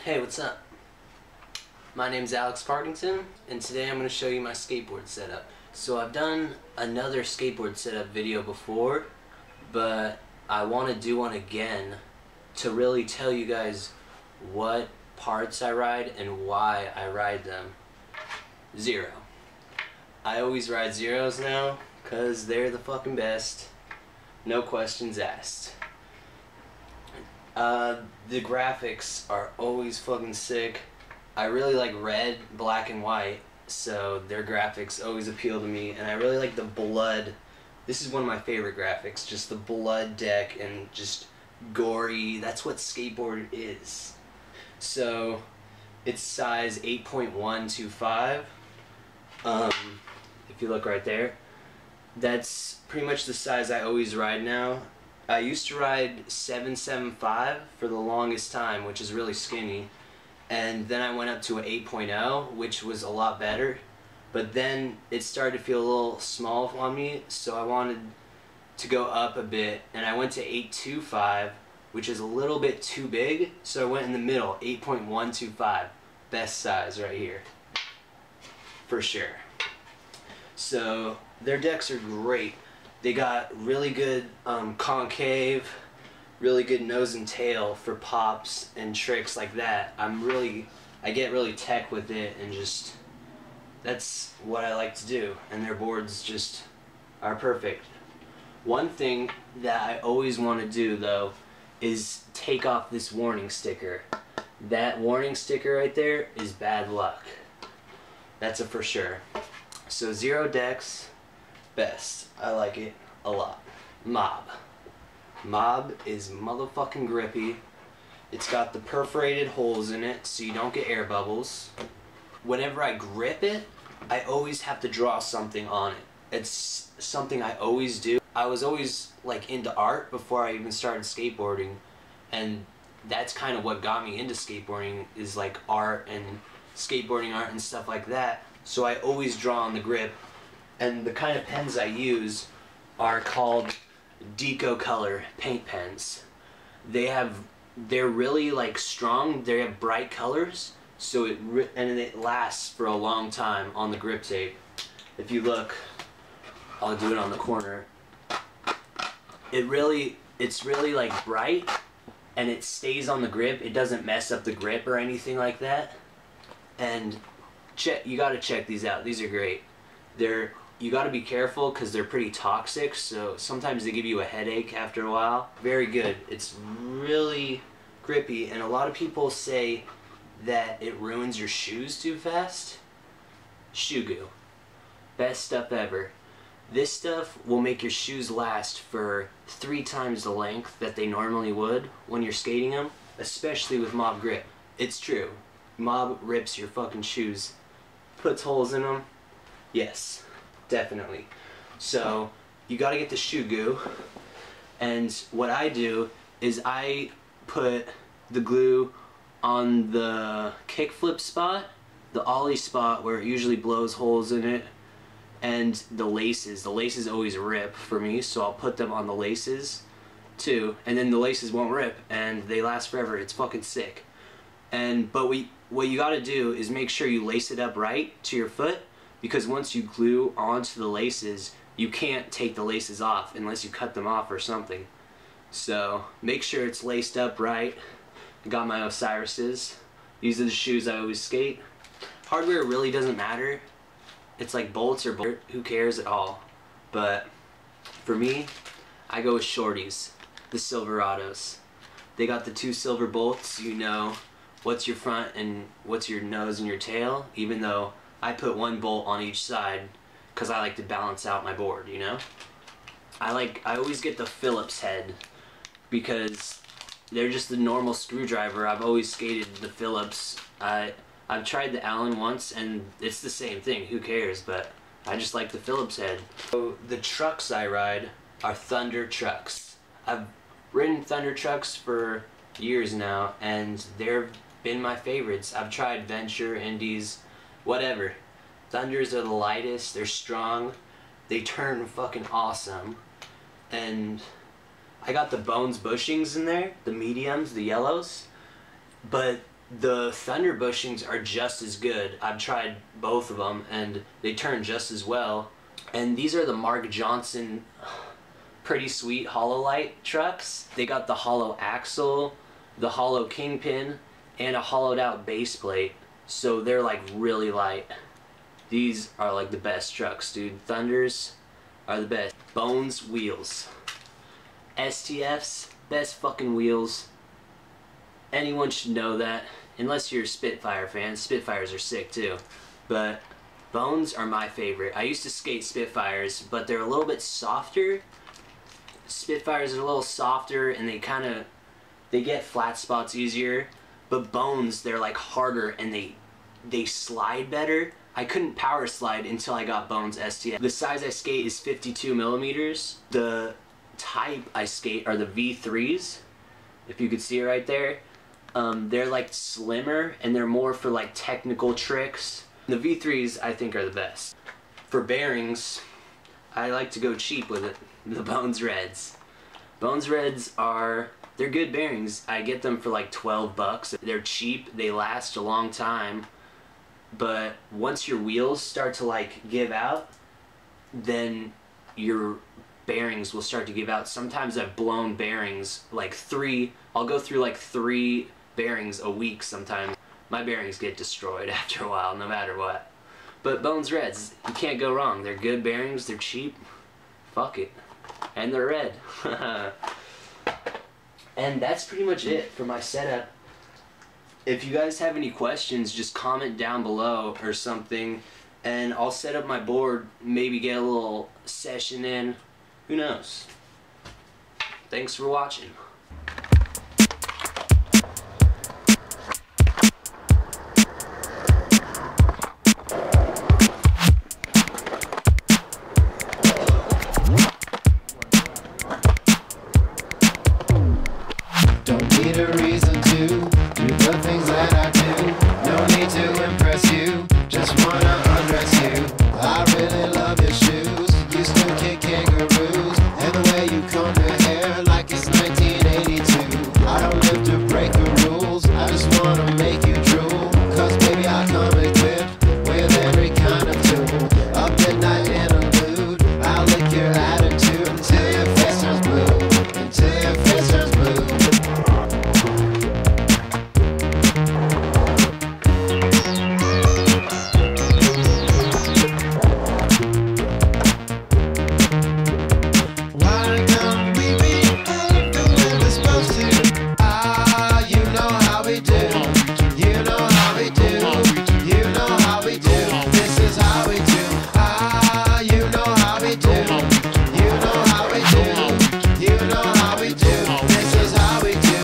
Hey, what's up? My name's Alex Partington, and today I'm going to show you my skateboard setup. So I've done another skateboard setup video before, but I want to do one again to really tell you guys what parts I ride and why I ride them. Zero. I always ride zeros now, because they're the fucking best. No questions asked. The graphics are always fucking sick. I really like red, black, and white, so their graphics always appeal to me, and I really like the blood. This is one of my favorite graphics, just the blood deck and just gory. That's what skateboard is. So it's size 8.125. If you look right there, that's pretty much the size I always ride now. I used to ride 7.75 for the longest time, which is really skinny, and then I went up to an 8.0, which was a lot better, but then it started to feel a little small on me, so I wanted to go up a bit, and I went to 8.25, which is a little bit too big, so I went in the middle, 8.125, best size right here, for sure. So their decks are great. They got really good concave, really good nose and tail for pops and tricks like that. I get really tech with it, and just, that's what I like to do, and their boards just are perfect. One thing that I always want to do though is take off this warning sticker. That warning sticker right there is bad luck. That's a for sure. So zero decks, best. I like it a lot. Mob. Mob is motherfucking grippy. It's got the perforated holes in it so you don't get air bubbles. Whenever I grip it, I always have to draw something on it. It's something I always do. I was always like into art before I even started skateboarding, and that's kind of what got me into skateboarding, is like art and skateboarding art and stuff like that. So I always draw on the grip, and the kind of pens I use are called Deco Color paint pens. They're really like strong. They have bright colors, so it lasts for a long time on the grip tape. If you look, I'll do it on the corner. It's really like bright, and it stays on the grip. It doesn't mess up the grip or anything like that. And you gotta check these out. These are great. You gotta be careful because they're pretty toxic, so sometimes they give you a headache after a while. Very good. It's really grippy, and a lot of people say that it ruins your shoes too fast. Shoe goo. Best stuff ever. This stuff will make your shoes last for 3 times the length that they normally would when you're skating them, especially with Mob grip. It's true. Mob rips your fucking shoes. Puts holes in them. Yes, definitely. So you gotta get the shoe goo, and what I do is I put the glue on the kickflip spot, the ollie spot where it usually blows holes in it, and the laces. The laces always rip for me, so I'll put them on the laces too, and then the laces won't rip and they last forever. It's fucking sick. But what you gotta do is make sure you lace it up right to your foot, because once you glue onto the laces, you can't take the laces off unless you cut them off or something. So make sure it's laced up right. I got my Osiris's. These are the shoes I always skate. Hardware really doesn't matter. It's like bolts or bolts. Who cares at all? But for me, I go with Shorty's, the Silverados. They got the 2 silver bolts. You know what's your front and what's your nose and your tail, even though I put 1 bolt on each side because I like to balance out my board, you know? I always get the Phillips head because they're just the normal screwdriver. I've always skated the Phillips. I've tried the Allen once and it's the same thing, who cares, but I just like the Phillips head. So the trucks I ride are Thunder trucks. I've ridden Thunder trucks for years now, and they've been my favorites. I've tried Venture, Indies, whatever. Thunders are the lightest, they're strong, they turn fucking awesome, and I got the Bones bushings in there, the mediums, the yellows, but The Thunder bushings are just as good. I've tried both of them and they turn just as well. And these are the Mark Johnson pretty sweet hollow light trucks. They got the hollow axle, the hollow kingpin, and a hollowed out base plate. So they're like really light. These are like the best trucks, dude. Thunders are the best. Bones wheels. STFs, best fucking wheels. Anyone should know that. Unless you're a Spitfire fan. Spitfires are sick too. But Bones are my favorite. I used to skate Spitfires, but they're a little bit softer. Spitfires are a little softer and they get flat spots easier. But Bones, they're like harder and they slide better. I couldn't power slide until I got Bones STF. The size I skate is 52 millimeters. The type I skate are the V3s. If you could see it right there. They're like slimmer and they're more for like technical tricks. The V3s I think are the best. For bearings, I like to go cheap with it. The Bones Reds. Bones Reds they're good bearings. I get them for like 12 bucks. They're cheap, they last a long time. But once your wheels start to like give out, then your bearings will start to give out. Sometimes I've blown bearings like I'll go through like 3 bearings a week sometimes. My bearings get destroyed after a while, no matter what. But Bones Reds, you can't go wrong. They're good bearings, they're cheap. Fuck it. And they're red. And that's pretty much it for my setup. If you guys have any questions, just comment down below or something, and I'll set up my board, maybe get a little session in. Who knows? Thanks for watching.